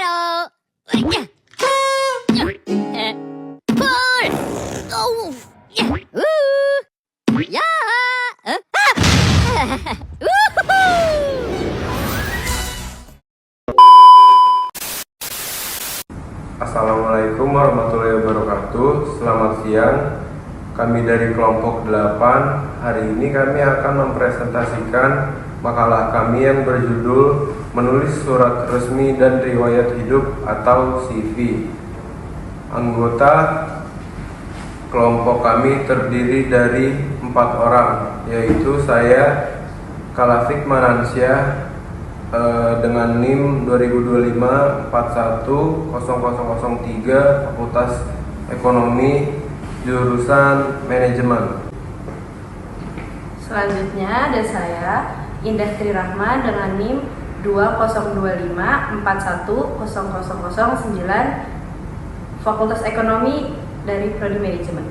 Halo. Pul. Oh. Ya. Assalamualaikum warahmatullahi wabarakatuh. Selamat siang. Kami dari kelompok 8. Hari ini kami akan mempresentasikan makalah kami yang berjudul Menulis Surat Resmi dan Riwayat Hidup atau CV. Anggota kelompok kami terdiri dari 4 orang, yaitu saya, Kalafik Manansyah, dengan NIM 2025-41-0003, Fakultas Ekonomi, jurusan Manajemen. Selanjutnya ada saya, Indah Tri Rahma, dengan NIM 2025-41-0009, Fakultas Ekonomi dari Prodi Manajemen.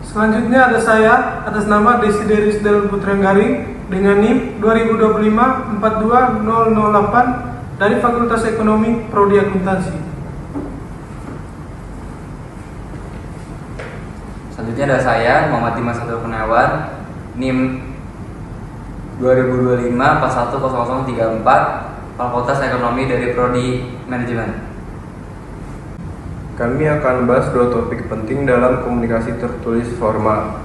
Selanjutnya ada saya atas nama Desiderius Del Putranggaring dengan NIM 2025-42008 dari Fakultas Ekonomi Prodi Akuntansi. Selanjutnya ada saya, Muhammad Dimas Satrio Kurniawan, NIM 2025-41-0034, Fakultas Ekonomi dari Prodi Manajemen. Kami akan bahas 2 topik penting dalam komunikasi tertulis formal,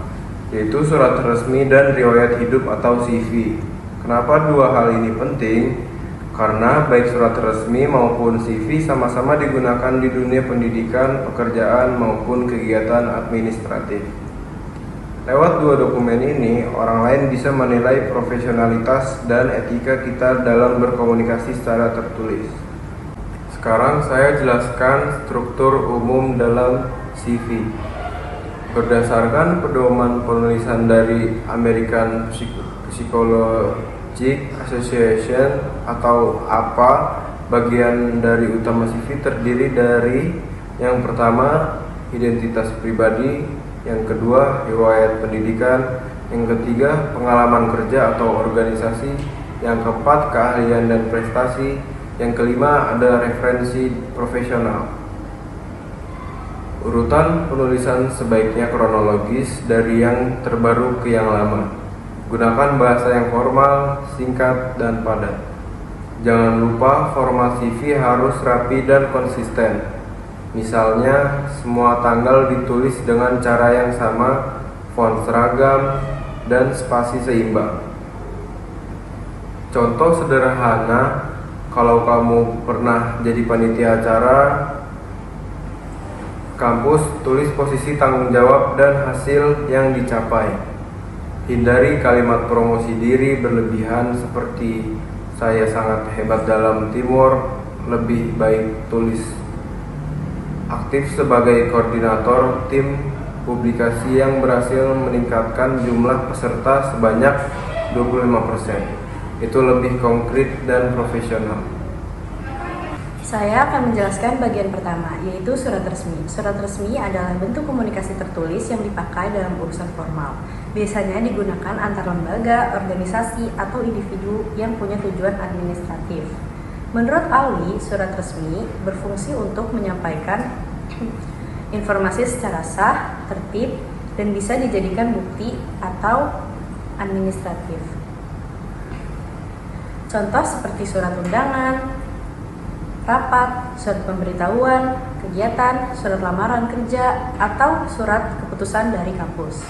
yaitu surat resmi dan riwayat hidup atau CV. Kenapa 2 hal ini penting? Karena baik surat resmi maupun CV sama-sama digunakan di dunia pendidikan, pekerjaan, maupun kegiatan administratif. Lewat 2 dokumen ini, orang lain bisa menilai profesionalitas dan etika kita dalam berkomunikasi secara tertulis. Sekarang saya jelaskan struktur umum dalam CV. Berdasarkan pedoman penulisan dari American Psychological Association atau APA, bagian dari utama CV terdiri dari yang pertama, identitas pribadi, yang kedua, riwayat pendidikan, yang ketiga, pengalaman kerja atau organisasi, yang keempat, keahlian dan prestasi, yang kelima ada referensi profesional. Urutan penulisan sebaiknya kronologis dari yang terbaru ke yang lama. Gunakan bahasa yang formal, singkat, dan padat. Jangan lupa format CV harus rapi dan konsisten. Misalnya, semua tanggal ditulis dengan cara yang sama, font seragam, dan spasi seimbang. Contoh sederhana, kalau kamu pernah jadi panitia acara kampus, tulis posisi tanggung jawab dan hasil yang dicapai. Hindari kalimat promosi diri berlebihan seperti saya sangat hebat dalam teamwork. Lebih baik tulis aktif sebagai koordinator tim publikasi yang berhasil meningkatkan jumlah peserta sebanyak 25%. Itu lebih konkret dan profesional. Saya akan menjelaskan bagian pertama, yaitu surat resmi. Surat resmi adalah bentuk komunikasi tertulis yang dipakai dalam urusan formal. Biasanya digunakan antar lembaga, organisasi, atau individu yang punya tujuan administratif. Menurut Alwi, surat resmi berfungsi untuk menyampaikan informasi secara sah, tertib, dan bisa dijadikan bukti atau administratif. Contoh seperti surat undangan, rapat, surat pemberitahuan, kegiatan, surat lamaran kerja, atau surat keputusan dari kampus.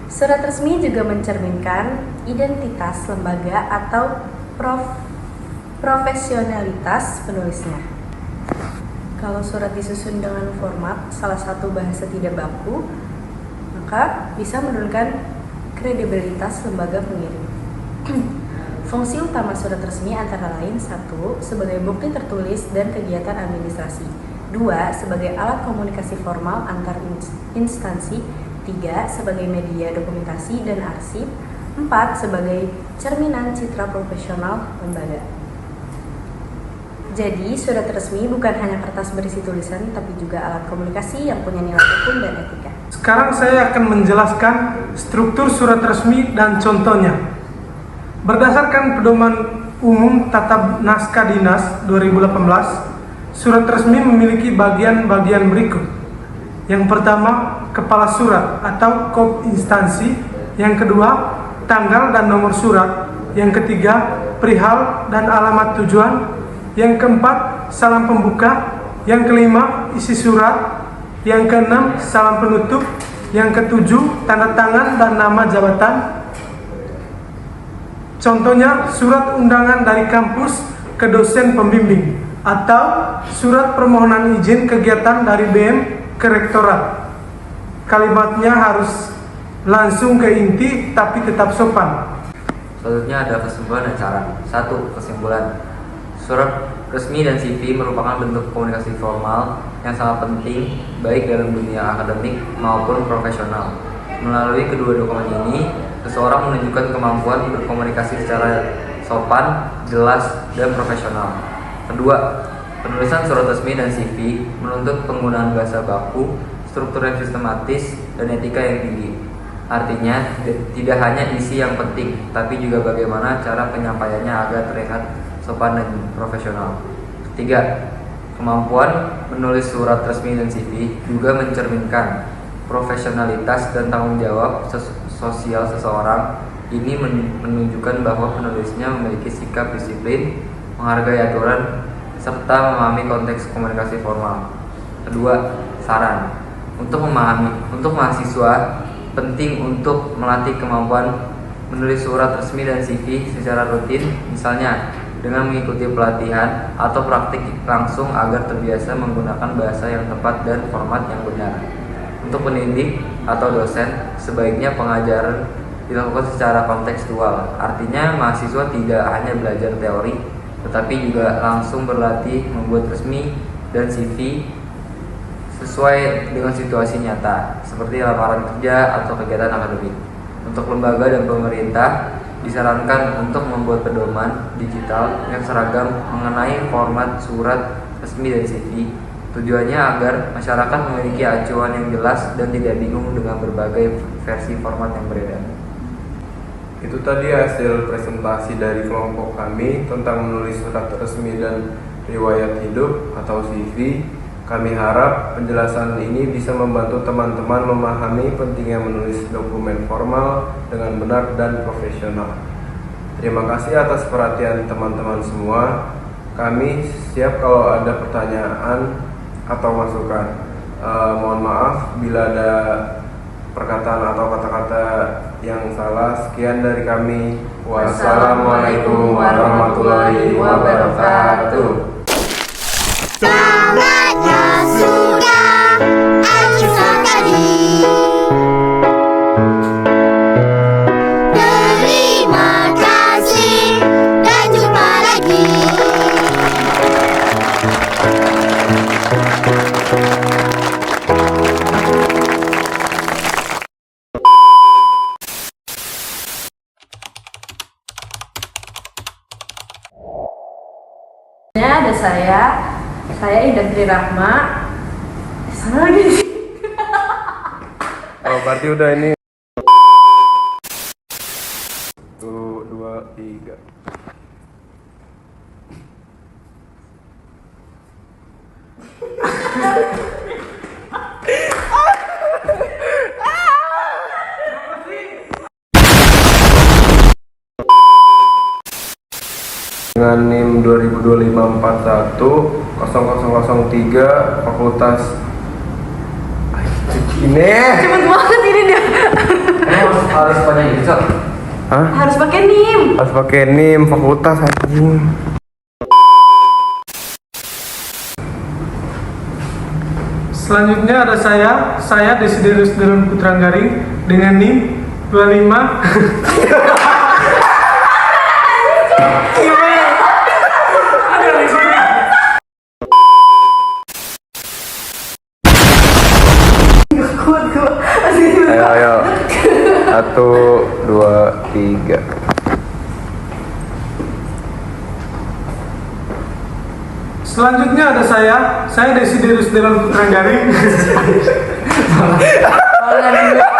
Surat resmi juga mencerminkan identitas lembaga atau profesionalitas penulisnya. Kalau surat disusun dengan format salah satu bahasa tidak baku, maka bisa menurunkan kredibilitas lembaga pengirim. Fungsi utama surat resmi antara lain 1. Sebagai bukti tertulis dan kegiatan administrasi. 2. Sebagai alat komunikasi formal antar instansi. 3. Sebagai media dokumentasi dan arsip. 4. Sebagai cerminan citra profesional lembaga. Jadi, surat resmi bukan hanya kertas berisi tulisan, tapi juga alat komunikasi yang punya nilai hukum dan etika. Sekarang saya akan menjelaskan struktur surat resmi dan contohnya. Berdasarkan Pedoman Umum Tata Naskah Dinas 2018, surat resmi memiliki bagian-bagian berikut. Yang pertama, kepala surat atau kop instansi. Yang kedua, tanggal dan nomor surat. Yang ketiga, perihal dan alamat tujuan. Yang keempat, salam pembuka. Yang kelima, isi surat. Yang keenam, salam penutup. Yang ketujuh, tanda tangan dan nama jabatan. Contohnya, surat undangan dari kampus ke dosen pembimbing atau surat permohonan izin kegiatan dari BM ke rektorat. Kalimatnya harus langsung ke inti tapi tetap sopan. Selanjutnya ada kesimpulan dan saran. 1. Kesimpulan. Surat resmi dan CV merupakan bentuk komunikasi formal yang sangat penting baik dalam dunia akademik maupun profesional. Melalui kedua dokumen ini, seseorang menunjukkan kemampuan berkomunikasi secara sopan, jelas, dan profesional. Kedua, penulisan surat resmi dan CV menuntut penggunaan bahasa baku, struktur yang sistematis, dan etika yang tinggi. Artinya, tidak hanya isi yang penting, tapi juga bagaimana cara penyampaiannya agar terlihat sopan dan profesional. Ketiga, kemampuan menulis surat resmi dan CV juga mencerminkan profesionalitas dan tanggung jawab sosial seseorang. Ini menunjukkan bahwa penulisnya memiliki sikap disiplin, menghargai aturan, serta memahami konteks komunikasi formal. Kedua, saran. Untuk mahasiswa, penting untuk melatih kemampuan menulis surat resmi dan CV secara rutin, misalnya dengan mengikuti pelatihan atau praktik langsung agar terbiasa menggunakan bahasa yang tepat dan format yang benar. Untuk pendidik atau dosen, sebaiknya pengajaran dilakukan secara kontekstual. Artinya mahasiswa tidak hanya belajar teori, tetapi juga langsung berlatih membuat resmi dan CV sesuai dengan situasi nyata, seperti lamaran kerja atau kegiatan akademik. Untuk lembaga dan pemerintah, disarankan untuk membuat pedoman digital yang seragam mengenai format surat resmi dan CV. Tujuannya agar masyarakat memiliki acuan yang jelas dan tidak bingung dengan berbagai versi format yang beredar. Itu tadi hasil presentasi dari kelompok kami tentang menulis surat resmi dan riwayat hidup atau CV. Kami harap penjelasan ini bisa membantu teman-teman memahami pentingnya menulis dokumen formal dengan benar dan profesional. Terima kasih atas perhatian teman-teman semua. Kami siap kalau ada pertanyaan atau masukan. Mohon maaf bila ada perkataan atau kata-kata yang salah. Sekian dari kami. Wassalamualaikum warahmatullahi wabarakatuh. Saatnya sudah akhir tadi. Terima kasih dan jumpa lagi. Ada saya Indah Tri Rahma. Sana lagi. Oh, berarti udah ini. 1, 2, 3. Dengan NIM 2025410003 Fakultas ini. Cepet banget ini dia. Harus banyak itu, Cok. Hah? Harus pakai NIM. Harus pakai NIM fakultas anjing. Selanjutnya ada saya Desiderius Delon Putranggaring dengan NIM 25. Ayo. 1, 2, 3. Selanjutnya ada saya Desiderius Delon Putranggaring. Jangan